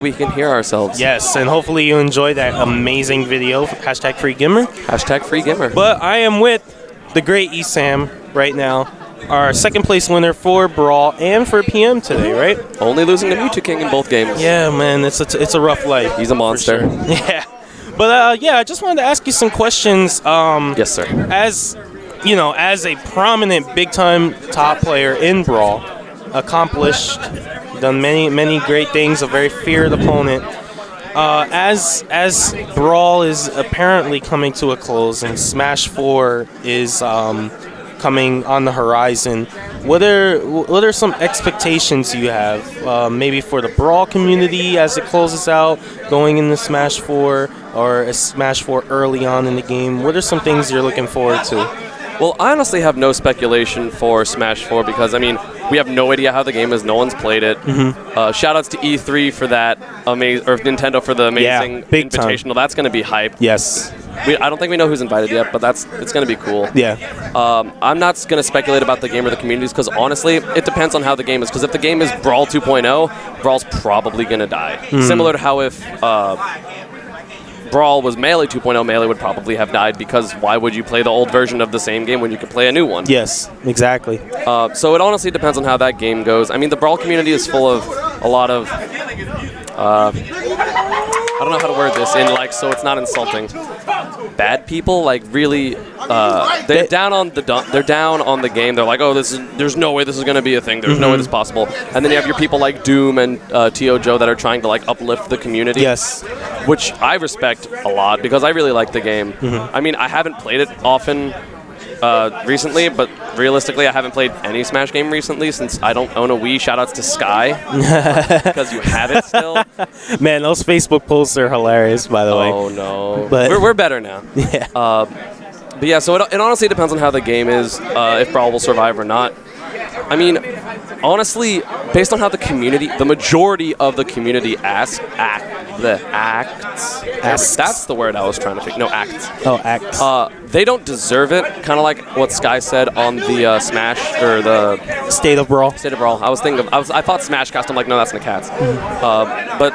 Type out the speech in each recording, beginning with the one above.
we can hear ourselves. Yes, and hopefully you enjoyed that amazing video. Hashtag free GimR. Hashtag free GimR. But I am with the great Esam right now, our second place winner for Brawl and for PM today, right? Only losing to Mewtwo King in both games. Yeah, man, it's a rough life. He's a monster. Sure. Yeah. But yeah, I just wanted to ask you some questions. Yes, sir. As you know, as a prominent big-time top player in Brawl, accomplished, done many great things, a very feared opponent. As Brawl is apparently coming to a close and Smash 4 is coming on the horizon, what are some expectations you have, maybe for the Brawl community as it closes out, going into Smash 4, or a Smash 4 early on in the game? What are some things you're looking forward to? Well, I honestly have no speculation for Smash 4 because, I mean, we have no idea how the game is. No one's played it. Shout-outs to E3 for that, or Nintendo for the amazing invitational. Time. That's going to be hype. Yes. I don't think we know who's invited yet, but it's going to be cool. Yeah. I'm not going to speculate about the game or the communities because, honestly, it depends on how the game is. Because if the game is Brawl 2.0, Brawl's probably going to die. Similar to how if Brawl was Melee 2.0, Melee would probably have died because why would you play the old version of the same game when you could play a new one? Yes, exactly. So it honestly depends on how that game goes. I mean, the Brawl community is full of a lot of... I don't know how to word this in so it's not insulting. Bad people, really, they're down on the game. They're like, oh, there's no way this is gonna be a thing. There's no way this is possible. And then you have your people like Doom and T.O. Joe that are trying to uplift the community. Yes, which I respect a lot because I really like the game. I mean, I haven't played it often recently, but realistically, I haven't played any Smash game recently since I don't own a Wii. Shoutouts to Sky because you have it still. Man, those Facebook posts are hilarious, by the way. Oh no, but we're better now. Yeah. But yeah, so it honestly depends on how the game is, if Brawl will survive or not. I mean, honestly, based on how the majority of the community acts. That's the word I was trying to think. No, acts. Oh, acts. They don't deserve it. Kind of like what Sky said on the Smash or the State of Brawl. State of Brawl. I thought Smashcast. I'm like, no, that's Nakats. But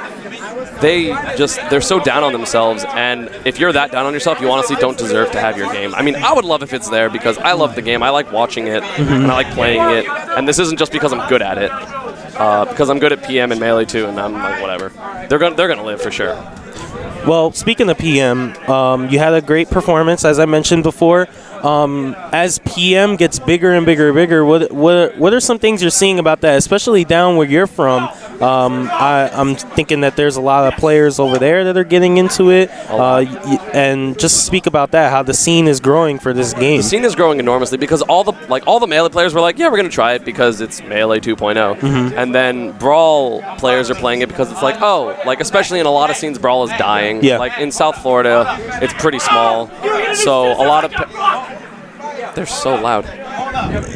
they're so down on themselves, and if you're that down on yourself, you honestly don't deserve to have your game. I mean, I would love if it's there because I love the game. I like watching it, and I like playing it. And this isn't just because I'm good at it, because I'm good at PM and Melee too, and I'm like, whatever. They're gonna live for sure. Well, speaking of PM, you had a great performance, as I mentioned before. As PM gets bigger and bigger and bigger, what are some things you're seeing about that, especially down where you're from? I'm thinking that there's a lot of players over there that are getting into it, and just speak about that, how the scene is growing for this game. The scene is growing enormously because all the Melee players were like, yeah, we're gonna try it because it's Melee 2.0, and then Brawl players are playing it because it's like, oh, especially in a lot of scenes, Brawl is dying. Yeah. In South Florida, it's pretty small, so a lot of they're so loud.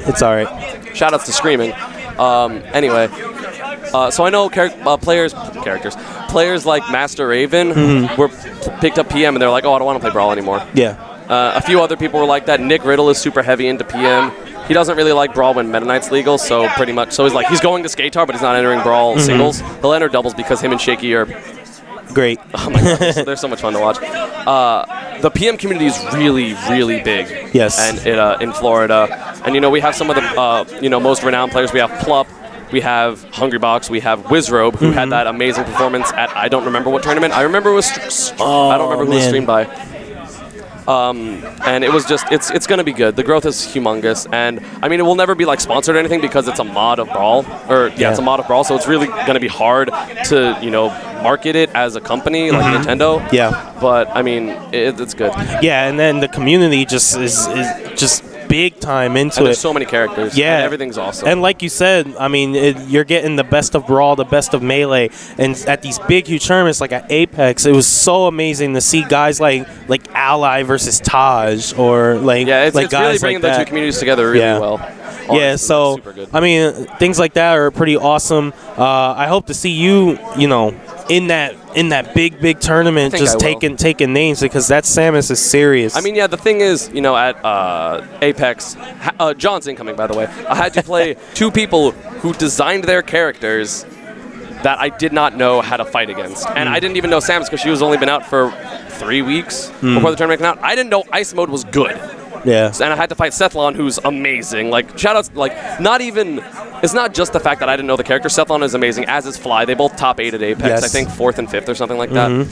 It's all right. Shoutouts to screaming. Anyway, so I know players like Master Raven were picked up PM and they're like, oh, I don't want to play Brawl anymore. Yeah. A few other people were like that. Nick Riddle is super heavy into PM. He doesn't really like Brawl when Meta Knight's legal, so he's going to Skatar, but he's not entering Brawl singles. He'll enter doubles because him and Shaky are great. Oh my god, they're so much fun to watch. The PM community is really, really big. Yes. And in Florida, and we have some of the most renowned players. We have Plup, we have Hungrybox, we have Wizrobe, who had that amazing performance at I don't remember what tournament. I remember it was I don't remember who it was streamed by. And it was just, it's going to be good. The growth is humongous. And, I mean, it will never be, sponsored or anything because it's a mod of Brawl. It's a mod of Brawl, so it's really going to be hard to, market it as a company like Nintendo. Yeah. But, I mean, it's good. Yeah, and then the community just is just big time into There's so many characters. Yeah. And everything's awesome. And like you said, I mean, you're getting the best of Brawl, the best of Melee, and at these big, huge tournaments like at Apex, it was so amazing to see guys like Ally versus Taj, or it's guys really bringing the two communities together really well. Honestly, yeah, so I mean, things like that are pretty awesome. I hope to see you, in that big tournament, just taking names, because that Samus is serious. I mean, yeah, the thing is, at Apex, John's incoming, by the way. I had to play two people who designed their characters that I did not know how to fight against. And I didn't even know Samus because she was only been out for 3 weeks before the tournament came out. I didn't know Ice Mode was good. Yeah. And I had to fight Sethlon, who's amazing. Like, shoutouts, like, it's not just the fact that I didn't know the character. Sethlon is amazing, as is Fly. They both top 8 at Apex, Yes. I think 4th and 5th or something like that.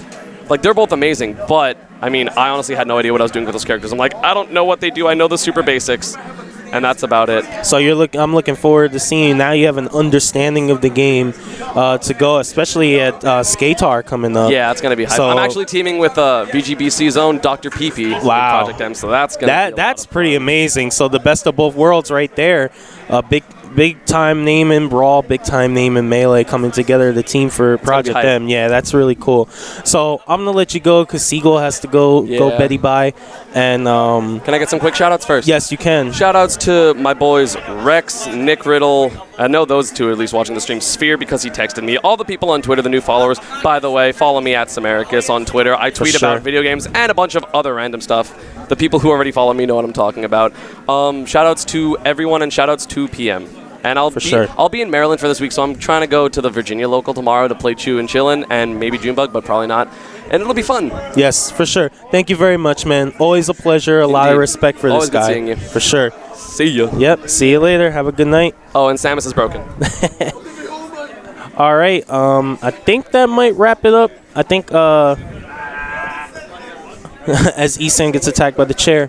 Like, they're both amazing, but, I mean, I honestly had no idea what I was doing with those characters. I'm like, I don't know what they do. I know the super basics, and that's about it. So I'm looking forward to seeing, now you have an understanding of the game to go, especially at Skatar coming up. Yeah, it's going to be hype. So, I'm actually teaming with VGBC's own Dr. PP with Wow. Project M, so that's going to be That's pretty amazing. So the best of both worlds right there. Big time name in Brawl, big time name in Melee coming together, the team for Project M. Yeah, that's really cool. So I'm gonna let you go because Seagull has to go Betty bye. And Can I get some quick shout-outs first? yes, you can. Shout-outs to my boys Rex, Nick Riddle. I know those two at least watching the stream. Sphere, because he texted me. All the people on Twitter, the new followers. By the way, follow me at Samaricus on Twitter. I tweet about video games and a bunch of other random stuff. The people who already follow me know what I'm talking about. Shout-outs to everyone and shout-outs to PM. And I'll be in Maryland for this week, so I'm trying to go to the Virginia local tomorrow to play Chew and Chillin' and maybe Junebug, but probably not. And it'll be fun. Yes, for sure. Thank you very much, man. Always a pleasure. A lot of respect for Always this guy. good seeing you. For sure. See ya. Yep. See you later. Have a good night. Oh, and Samus is broken. All right. I think that might wrap it up. I think as Esam gets attacked by the chair.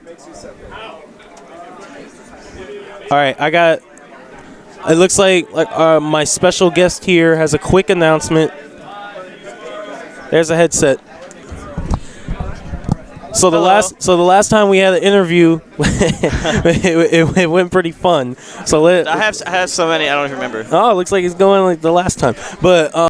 All right. It looks like my special guest here has a quick announcement. There's a headset. So the last time we had an interview, it went pretty fun. So I have so many I don't even remember. Oh, it looks like it's going like the last time, but.